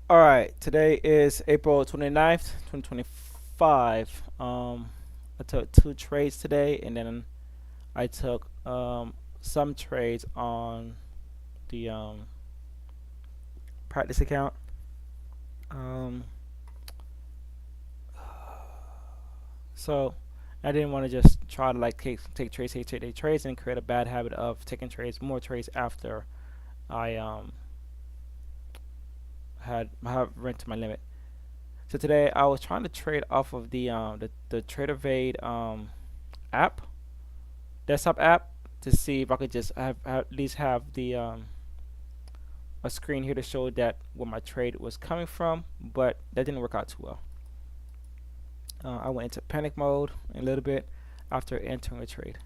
All right, today is April 29th, 2025. I took two trades today, and then I took some trades on the practice account. Um, so I didn't want to just try to like take trades, take trades, and create a bad habit of taking more trades after I have run to my limit. So today I was trying to trade off of the TraderVade app, desktop app, to see if I could just have at least have the a screen here to show that where my trade was coming from, but that didn't work out too well. I went into panic mode a little bit after entering a trade.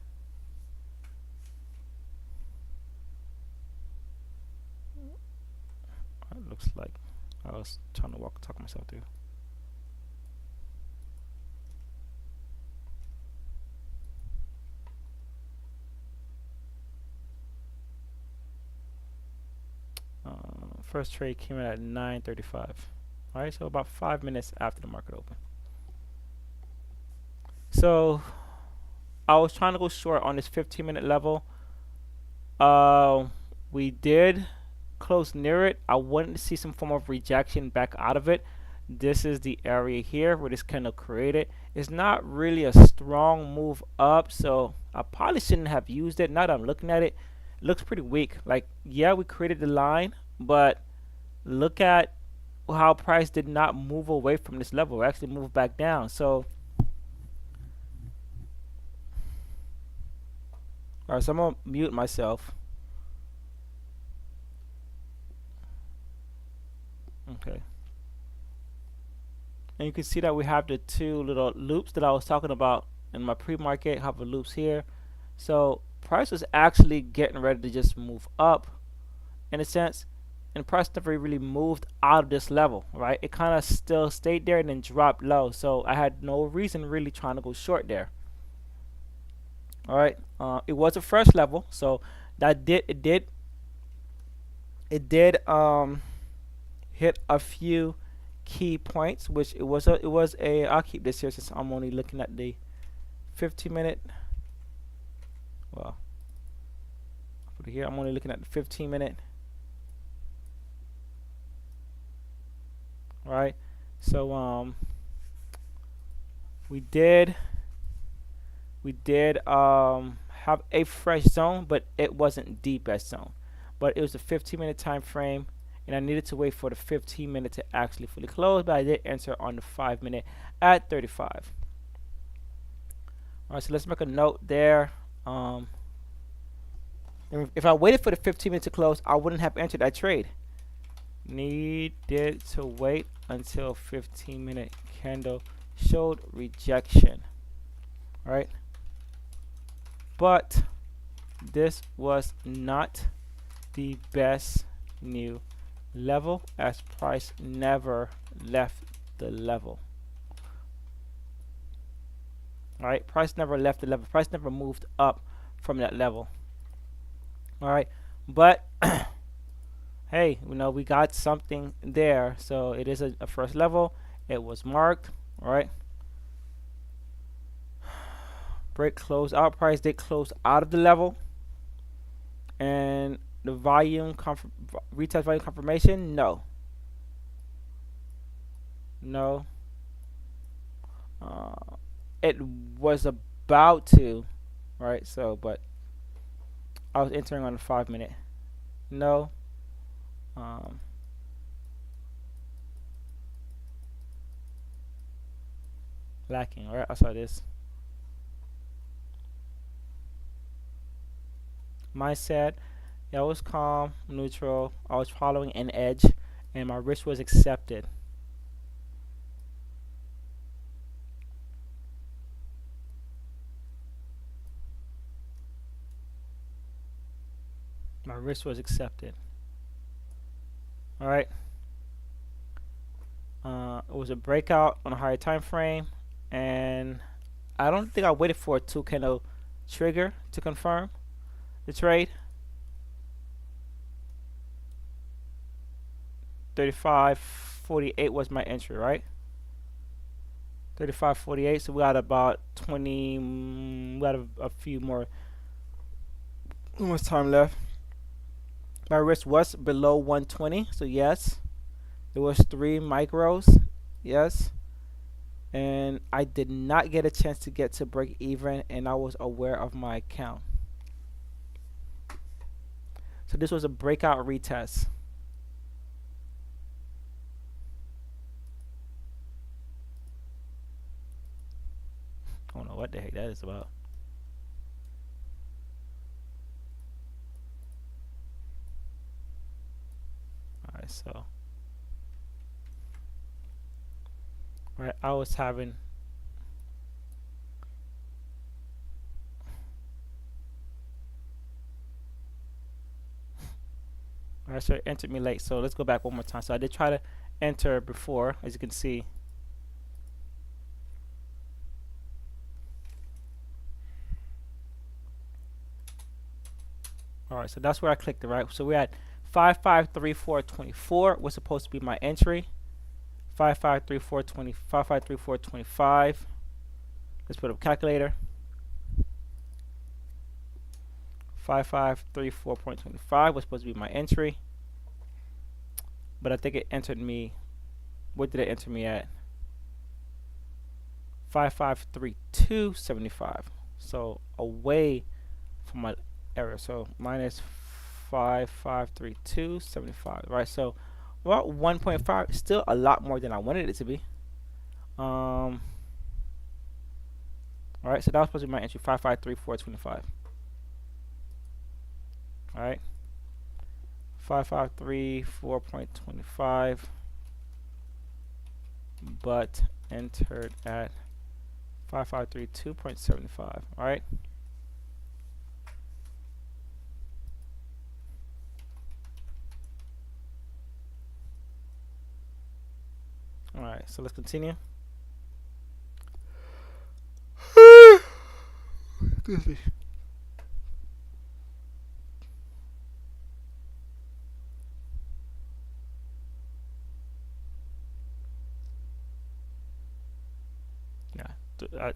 It looks like I was trying to talk myself through. First trade came in at 9:35. All right, so about 5 minutes after the market opened. So I was trying to go short on this 15-minute level. Uh, we did close near it. I wanted to see some form of rejection back out of it. This is the area here where this candle created. It's not really a strong move up, so I probably shouldn't have used it. Now that I'm looking at it, it looks pretty weak. Like, yeah, we created the line, but look at how price did not move away from this level. It actually moved back down. So, all right, so I'm gonna mute myself. Okay. And you can see that we have the two little loops that I was talking about in my pre-market. Have the loops here. So price was actually getting ready to just move up in a sense, and price never really moved out of this level, right? It kind of still stayed there and then dropped low. So I had no reason really trying to go short there. All right, it was a fresh level, so that did hit a few key points, which it was a. I'll keep this here since I'm only looking at the 15-minute. Well, I'll put it here. I'm only looking at the 15-minute. All right, so we did have a fresh zone, but it wasn't the best zone. But it was a 15-minute time frame, and I needed to wait for the 15-minute to actually fully close. But I did enter on the 5-minute at 35. All right, so let's make a note there. Um, if I waited for the 15-minute to close, I wouldn't have entered that trade. Needed to wait until 15-minute candle showed rejection. All right, but this was not the best new level as price never left the level. All right, price never left the level. Price never moved up from that level. All right, but hey, we got something there. So it is a first level. It was marked. All right, break close out. Price did close out of the level, and the retest volume confirmation. No, no. Uh, it was about to, right? So, but I was entering on the 5-minute. No. Um, Lacking. All right, I saw this. Mindset. Yeah, I was calm, neutral. I was following an edge, and my risk was accepted. My risk was accepted. All right. It was a breakout on a higher time frame, and I don't think I waited for a two candle trigger to confirm the trade. 35 35.48 was my entry, right? 35.48. So we got about 20. We got a few more. How much time left? My risk was below 120. So yes, it was 3 micros. Yes. And I did not get a chance to get to break even, and I was aware of my account. So this was a breakout retest. I don't know what the heck that is about. Alright, so right, I was having alright, so it entered me late. So let's go back one more time. So I did try to enter before, as you can see. Alright, so that's where I clicked it, right? So we're at 5534.24 was supposed to be my entry. 5534.25. Let's put up a calculator. 5534.25 was supposed to be my entry, but I think it entered me. What did it enter me at? 5532.75. So away from my error. So minus 5532.75. Right. So about 1.5. Still a lot more than I wanted it to be. All right. So that was supposed to be my entry. 5534.25. All right. 5534.25, but entered at 5532.75. All right. All right. So let's continue. Excuse me.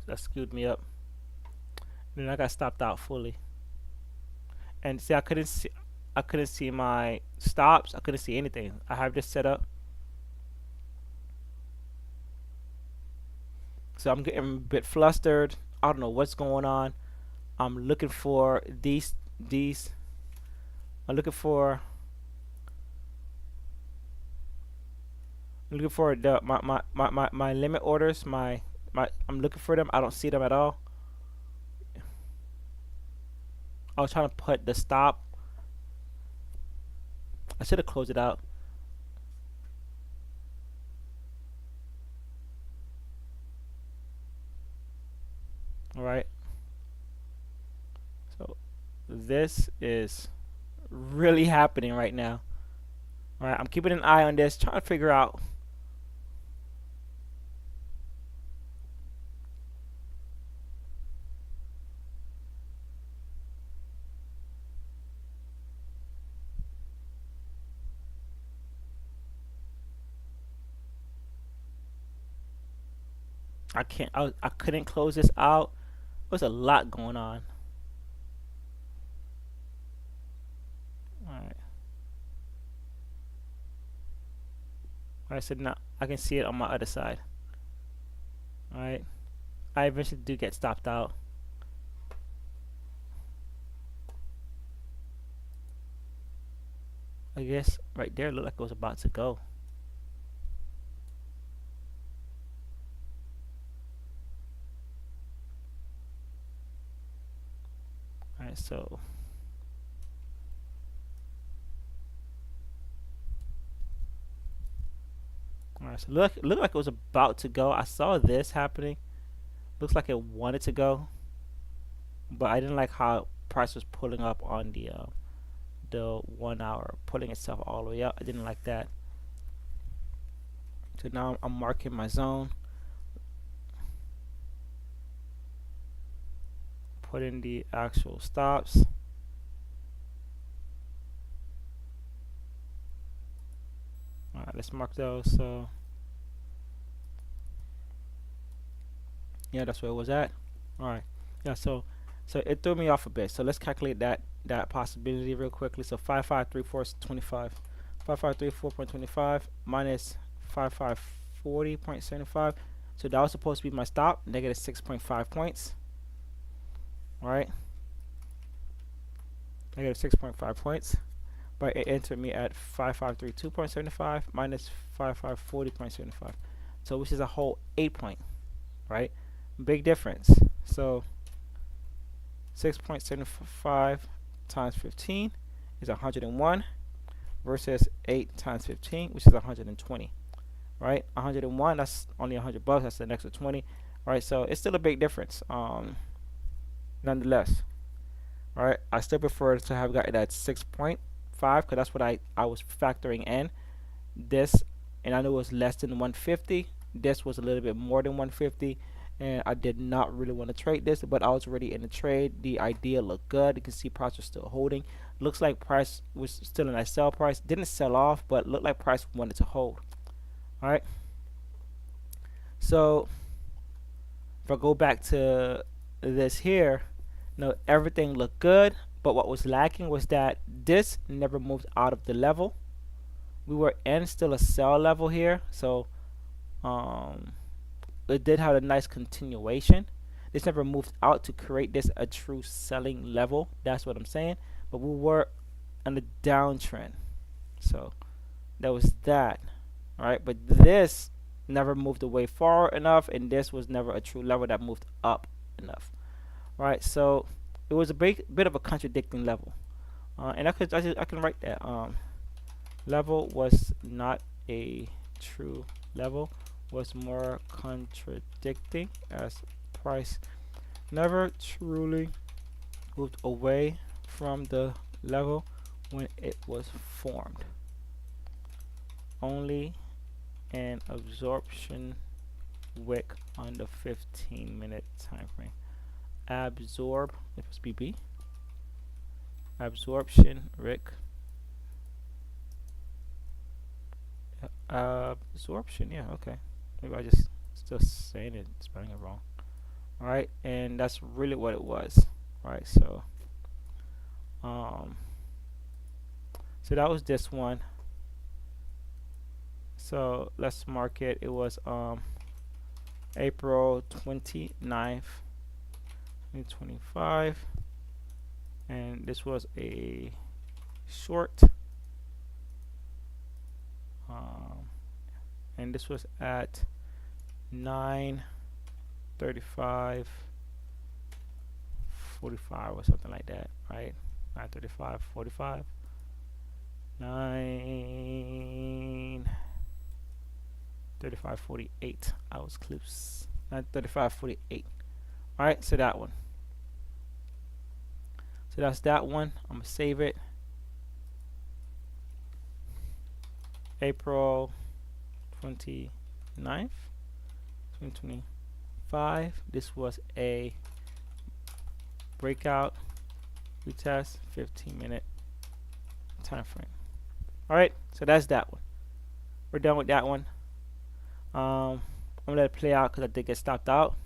That screwed me up. And then I got stopped out fully. And see, I couldn't see my stops. I couldn't see anything. I have this set up. So I'm getting a bit flustered. I don't know what's going on. I'm looking for these. I'm looking for the my limit orders. I'm looking for them. I don't see them at all. I was trying to put the stop. I should have closed it out. All right. So this is really happening right now. All right. I'm keeping an eye on this, trying to figure out. I couldn't close this out. There's a lot going on. Alright. Alright, so now I can see it on my other side. Alright. I eventually do get stopped out. I guess right there looked like it was about to go. Alright, so alright, so look like it was about to go. I saw this happening. Looks like it wanted to go, but I didn't like how price was pulling up on the 1 hour, pulling itself all the way up. I didn't like that. So now I'm marking my zone, put in the actual stops. Alright, let's mark those. So yeah, that's where it was at. All right. Yeah. So it threw me off a bit. So let's calculate that possibility real quickly. So 5534 is 25. 5534.25 minus 5540.75. So that was supposed to be my stop, negative 6.5 points. All right. Negative 6.5 points. But it entered me at 5532.75 minus 5540.75. So which is a whole 8 point, right? Big difference. So 6.75 times 15 is 101 versus 8 times 15, which is 120, right? 101, that's only $100. That's an extra 20, all right? So it's still a big difference, nonetheless. All right, I still prefer to have gotten that 6.5 because that's what I was factoring in. This, and I knew it was less than 150. This was a little bit more than 150, and I did not really want to trade this, but I was already in the trade. The idea looked good. You can see price was still holding. Looks like price was still in that sell price. Didn't sell off, but looked like price wanted to hold. All right. So if I go back to this here, everything looked good, but what was lacking was that this never moved out of the level. We were in still a sell level here, so it did have a nice continuation. This never moved out to create this a true selling level. That's what I'm saying. But we were on the downtrend, so that was that. All right, but this never moved away far enough, and this was never a true level that moved up enough. All right, so it was a bit of a contradicting level, and I can write that level was not a true level, was more contradicting, as price never truly moved away from the level when it was formed. Only an absorption wick on the 15-minute time frame. Absorb, it was BB. Absorption wick. Absorption, yeah, okay. Maybe I just still saying it, spelling it wrong. All right, and that's really what it was. All right, so that was this one. So let's mark it. It was April 29th, 2025, and this was a short, and this was at 9:35:45 or something like that, right? 9:35:45, 9:35:48. I was close. 9:35:48. All right, so that one. So that's that one. I'm gonna save it. April 29th, 2025. This was a breakout retest, 15-minute time frame. All right, so that's that one. We're done with that one. I'm gonna let it play out because I did get stopped out.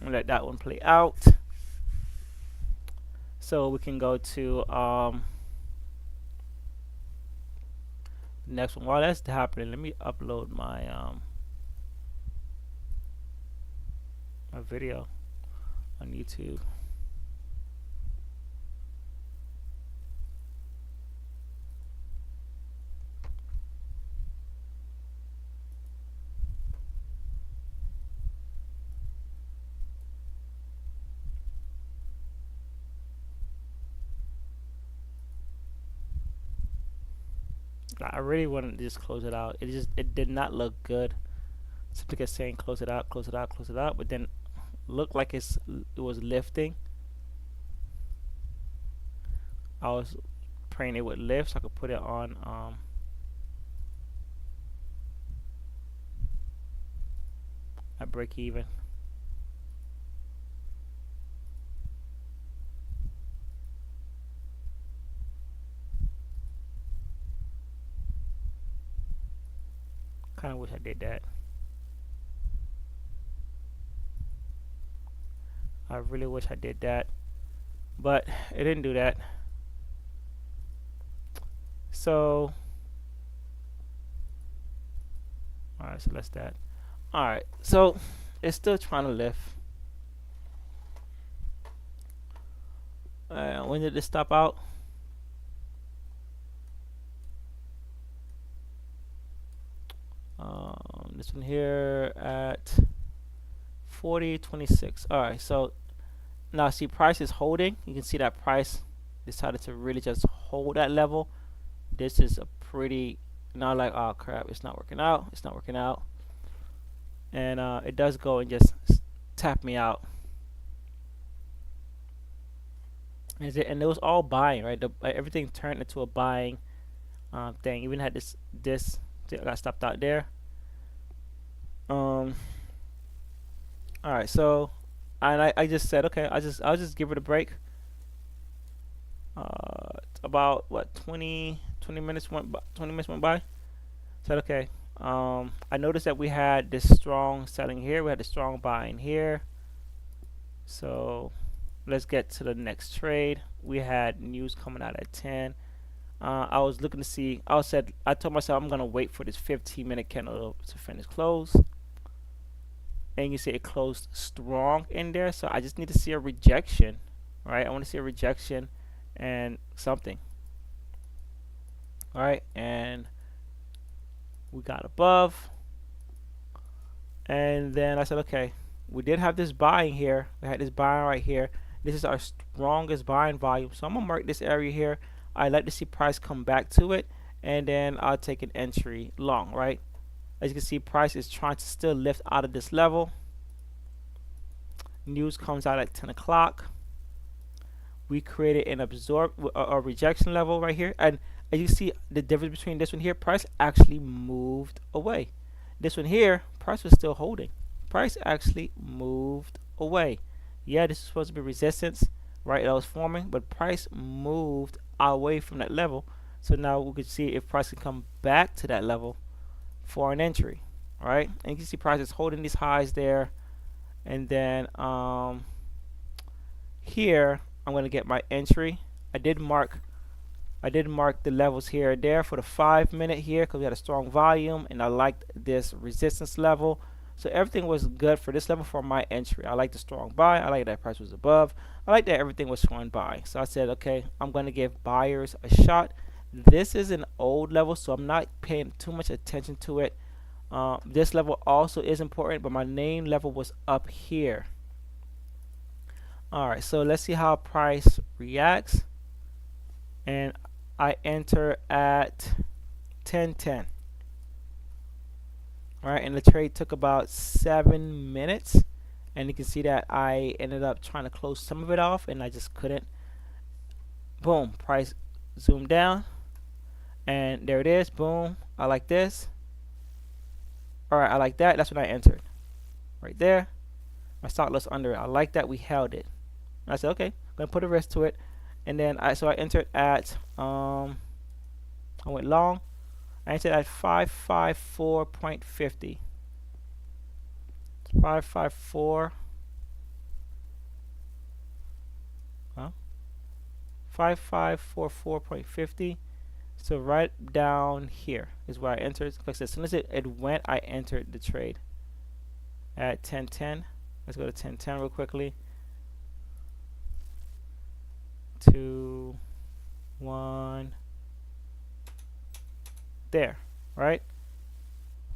Let that one play out, so we can go to next one. While that's happening, let me upload my my video on YouTube. I really wanted to just close it out. It did not look good. Simply kept saying close it out, close it out, close it out, but then looked like it was lifting. I was praying it would lift so I could put it on at break even. Kind of wish I did that. I really wish I did that, but it didn't do that. So, alright, so that's that. Alright, so it's still trying to lift. When did this stop out? This one here at 40.26. Alright, so now see price is holding. You can see that price decided to really just hold that level. This is a pretty, not like, oh crap, it's not working out. It's not working out. And it does go and just tap me out. And it was all buying, right? Everything turned into a buying thing. Even had this got stopped out there. All right, so and I just said, okay, I'll just give it a break. About what 20 minutes went by, 20 minutes went by. Said okay. I noticed that we had this strong selling here. We had the strong buying here. So let's get to the next trade. We had news coming out at 10. I was looking to see. I told myself I'm gonna wait for this 15-minute candle to finish close. And you see it closed strong in there. So I just need to see a rejection, right? I want to see a rejection and something. All right, and we got above. And then I said, okay, we did have this buying here. We had this buying right here. This is our strongest buying volume. So I'm gonna mark this area here. I like to see price come back to it, and then I'll take an entry long, right? As you can see, price is trying to still lift out of this level. News comes out at 10 o'clock. We created an a rejection level right here, and as you see the difference between this one here, price actually moved away. This one here, price was still holding. Price actually moved away. Yeah, this is supposed to be resistance, right? That was forming, but price moved away from that level. So now we could see if price can come back to that level for an entry, right? And you can see price is holding these highs there, and then here I'm going to get my entry. I did mark the levels here and there for the 5-minute here because we had a strong volume, and I liked this resistance level. So everything was good for this level for my entry. I like the strong buy. I like that price was above. I like that everything was showing buy. So I said, okay, I'm going to give buyers a shot. This is an old level, so I'm not paying too much attention to it. This level also is important, but my main level was up here. Alright, so let's see how price reacts. And I enter at 10:10. Alright, and the trade took about 7 minutes. And you can see that I ended up trying to close some of it off, and I just couldn't. Boom, price zoomed down. And there it is. Boom. I like this. Alright, I like that. That's when I entered. Right there. My stop loss under it. I like that we held it. And I said, okay, I'm gonna put a risk to it. And then I entered at I went long. I entered at 554.50. 554. Huh? 5544.50. So right down here is where I entered. Like I said, as soon as it went, I entered the trade at 10:10. Let's go to 10:10 real quickly. 2, 1. There, right?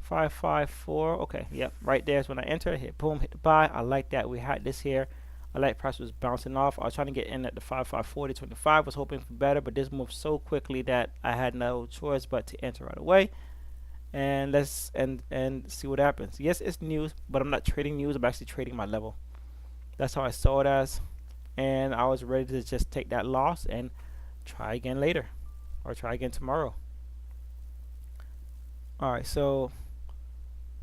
554. Okay, yep, right there is when I enter. Hit boom, hit the buy. I like that we had this here. I like price was bouncing off. I was trying to get in at the 5540.25. Was hoping for better, but this moved so quickly that I had no choice but to enter right away. And let's and see what happens. Yes, it's news, but I'm not trading news. I'm actually trading my level. That's how I saw it as, and I was ready to just take that loss and try again later, or try again tomorrow. All right, so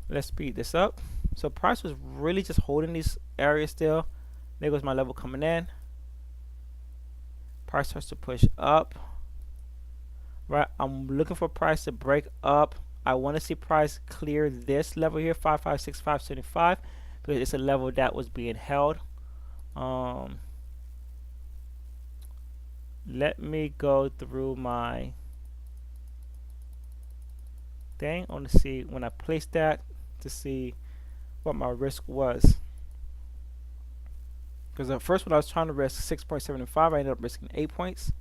let's speed this up. So price was really just holding these areas still. There goes my level coming in. Price starts to push up. Right, I'm looking for price to break up I want to see price clear this level here, 5565.75, because it's a level that was being held. Let me go through my thing. I want to see when I placed that to see what my risk was. Because the first one I was trying to risk 6.75, I ended up risking 8 points.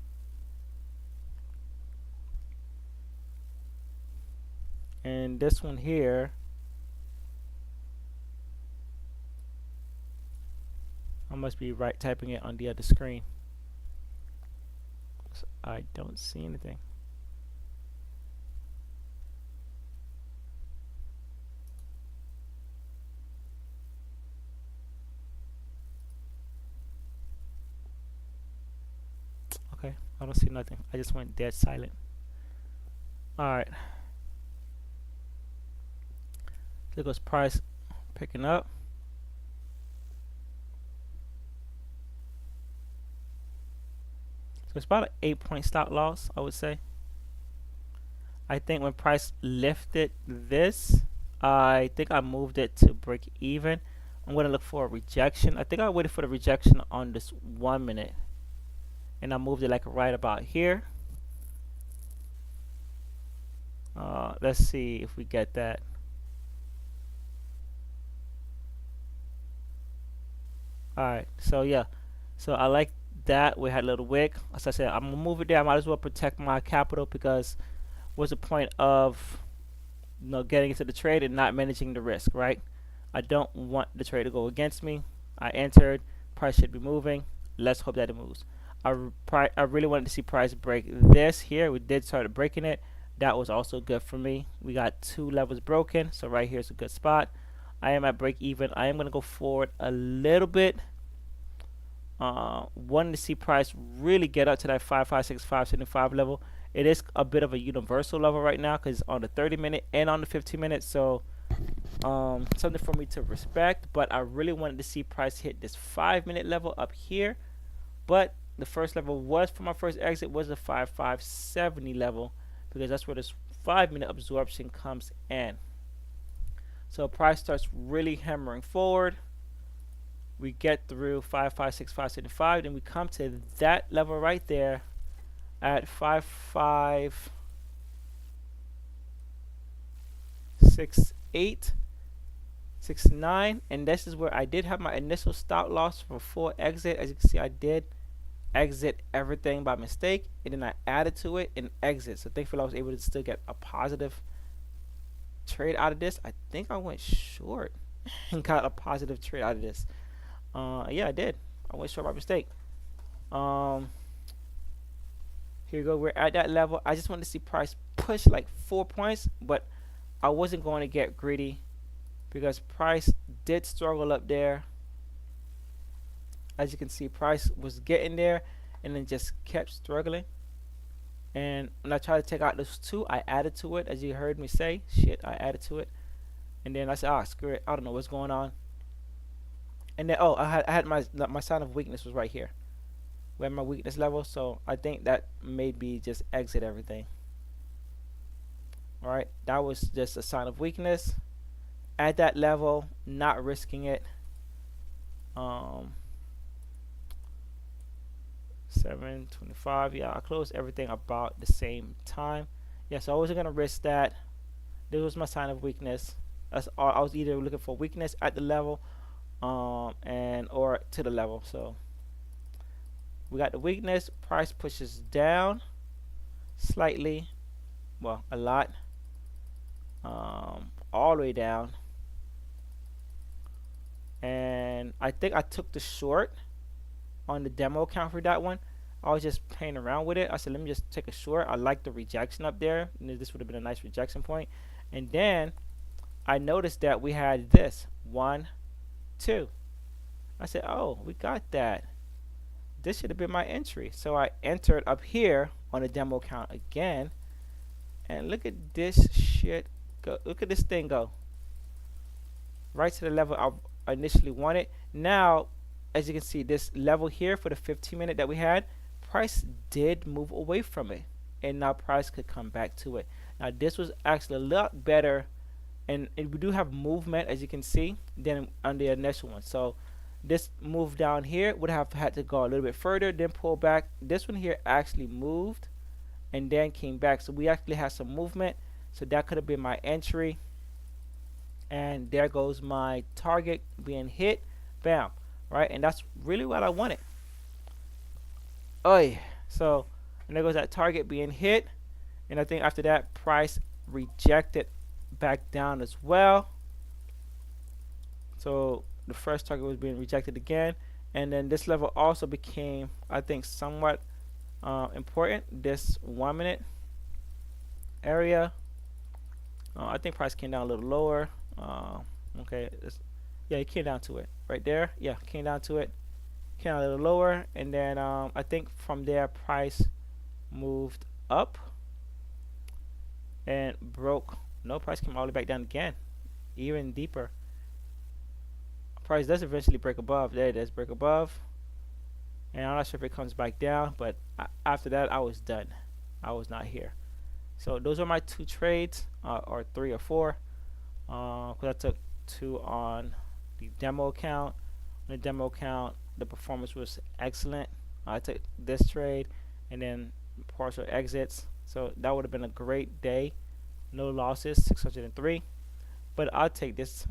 And this one here, I must be right typing it on the other screen. So I don't see anything. Okay, I don't see nothing. I just went dead silent. Alright. There goes price picking up. So it's about an 8-point stop loss, I would say. I think when price lifted this, I think I moved it to break even. I'm going to look for a rejection. I think I waited for the rejection on this 1 minute. And I moved it like right about here. Let's see if we get that. Alright, so yeah. So I like that. We had a little wick. As I said, I'm going to move it there. I might as well protect my capital, because what's the point of getting into the trade and not managing the risk, right? I don't want the trade to go against me. I entered. Price should be moving. Let's hope that it moves. I really wanted to see price break this here. We did start breaking it. That was also good for me. We got 2 levels broken, so right here is a good spot. I am at break even. I am going to go forward a little bit. Wanting to see price really get up to that 556.575 level. It is a bit of a universal level right now, because it's on the 30-minute and on the 15-minute. So something for me to respect. But I really wanted to see price hit this 5-minute level up here. But the first level was, for my first exit, was the 5570 level, because that's where this 5-minute absorption comes in. So price starts really hammering forward. We get through 556.575, and we come to that level right there at 5568.69, and this is where I did have my initial stop loss for full exit. As you can see, I did exit everything by mistake, and then I added to it and exit. So thankfully I was able to still get a positive trade out of this. I think I went short and got a positive trade out of this. Yeah, I did. I went short by mistake. Here you go. We're at that level. I just wanted to see price push like 4 points, but I wasn't going to get greedy, because price did struggle up there. As you can see, price was getting there and then just kept struggling. And when I tried to take out those 2, I added to it. As you heard me say, shit, I added to it. And then I said, ah, screw it, I don't know what's going on. And then, oh, I had my sign of weakness was right here, where my weakness level. So I think that made me just exit everything. All right, that was just a sign of weakness at that level, not risking it. 7:25. Yeah, I closed everything about the same time. Yeah, so I wasn't gonna risk that. This was my sign of weakness. That's all. I was either looking for weakness at the level, and or to the level. So we got the weakness. Price pushes down slightly, well, a lot, all the way down. And I think I took the short on the demo account for that one. I was just playing around with it. I said, let me just take a short. I like the rejection up there. This would have been a nice rejection point. And then I noticed that we had this 1, 2. I said, oh, we got that. This should have been my entry. So I entered up here on the demo account again, and look at this shit go. Look at this thing go right to the level I initially wanted. Now, as you can see, this level here for the 15-minute that we had, price did move away from it, and now price could come back to it. Now this was actually a lot better, and we do have movement as you can see than on the initial one. So this move down here would have had to go a little bit further, then pull back. This one here actually moved and then came back, so we actually had some movement. So that could have been my entry, and there goes my target being hit. Bam. Right, and that's really what I wanted. Oh yeah. So, and there goes that target being hit, and I think after that price rejected back down as well. So the first target was being rejected again, and then this level also became, I think, somewhat important. This 1 minute area, I think price came down a little lower. Okay, yeah, it came down to it right there. Yeah, came down to it, came down a little lower, and then I think from there price moved up and broke. No, price came all the way back down again, even deeper. Price does eventually break above. There it is, break above, and I'm not sure if it comes back down, but after that I was done. I was not here. So those are my 2 trades, or 3 or 4, because I took 2 on the demo account. On the demo account, the performance was excellent. I took this trade and then partial exits, so that would have been a great day. No losses, 603. But I'll take this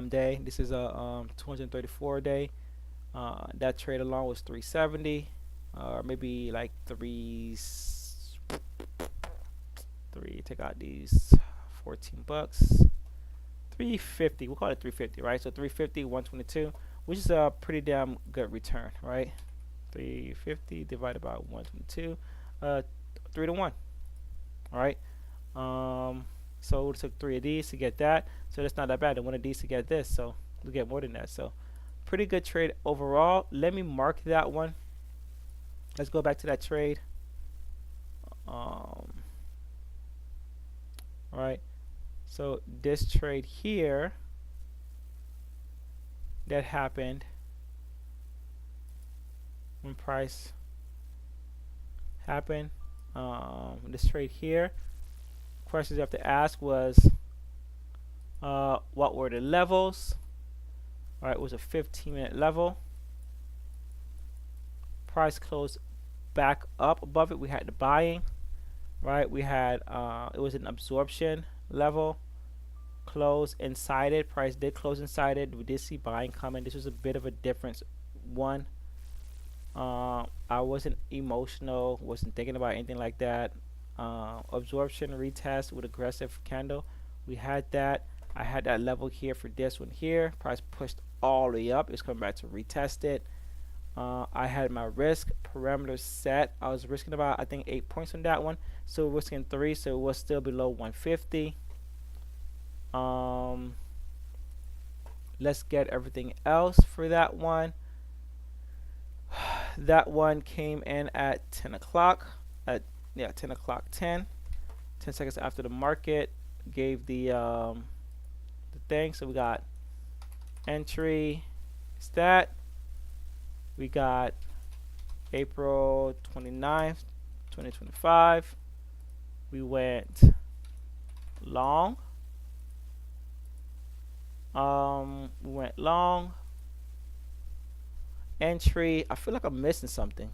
day. This is a 234 day. That trade alone was 370, or maybe like take out these 14 bucks, 350. We'll call it 350, right? So 350, 122, which is a pretty damn good return, right? 350 divided by 122, 3 to 1. All right. So it took 3 of these to get that, so that's not that bad. And 1 of these to get this, so we get more than that. So pretty good trade overall. Let me mark that one. Let's go back to that trade. All right. So this trade here that happened when price happened. This trade here, questions you have to ask was, what were the levels? All right, it was a 15-minute level. Price closed back up above it. We had the buying, right? We had it was an absorption level. Close inside it. Price did close inside it. We did see buying coming. This was a bit of a difference one. I wasn't emotional, wasn't thinking about anything like that. Absorption retest with aggressive candle, we had that. I had that level here for this one here. Price pushed all the way up. It's coming back to retest it. I had my risk parameters set. I was risking about, I think, 8 points on that one, so risking 3, so it was still below 150. Let's get everything else for that one. That one came in at 10 o'clock. At 10 o'clock 10 seconds after the market gave the thing. So we got entry stat. We got April 29th 2025. We went long. We went long. Entry, I feel like I'm missing something.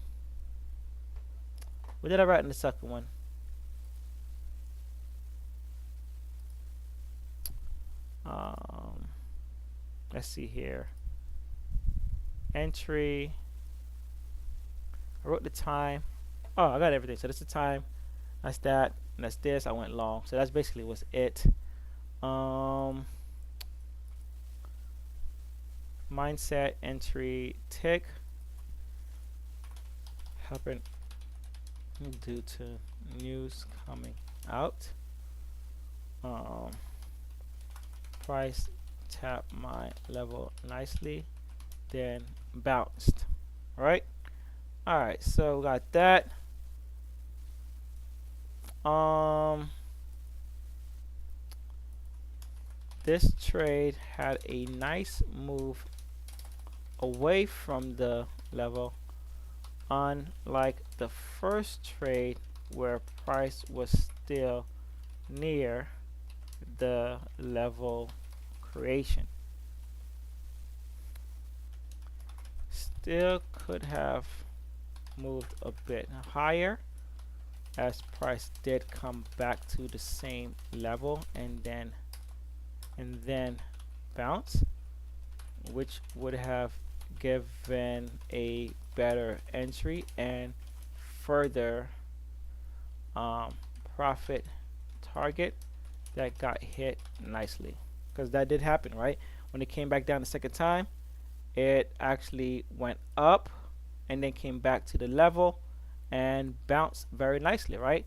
What did I write in the second one? Let's see here. Entry. I wrote the time. Oh, I got everything. So that's the time. That's that. And that's this. I went long. So that's basically was it. Mindset entry tick happened due to news coming out. Price tapped my level nicely, then bounced. All right, so we got that. This trade had a nice move away from the level, unlike the first trade where price was still near the level creation. Still could have moved a bit higher as price did come back to the same level and then bounce, which would have given a better entry and further profit target that got hit nicely, because that did happen, right? When it came back down the second time, it actually went up and then came back to the level and bounced very nicely, right?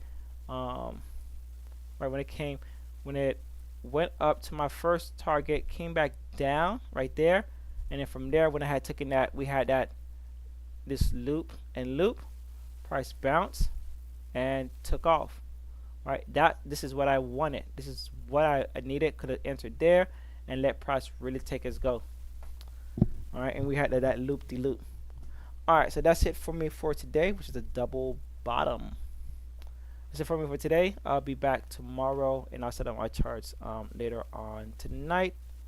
Right when it went up to my first target, came back down right there, and then from there, when I had taken that, we had this loop and loop, price bounce and took off, right? This is what I wanted. This is what I needed. Could have entered there and let price really take its go. All right, and we had that loop de loop. All right, so that's it for me for today, which is a double bottom. That's it for me for today. I'll be back tomorrow, and I'll set up my charts later on tonight.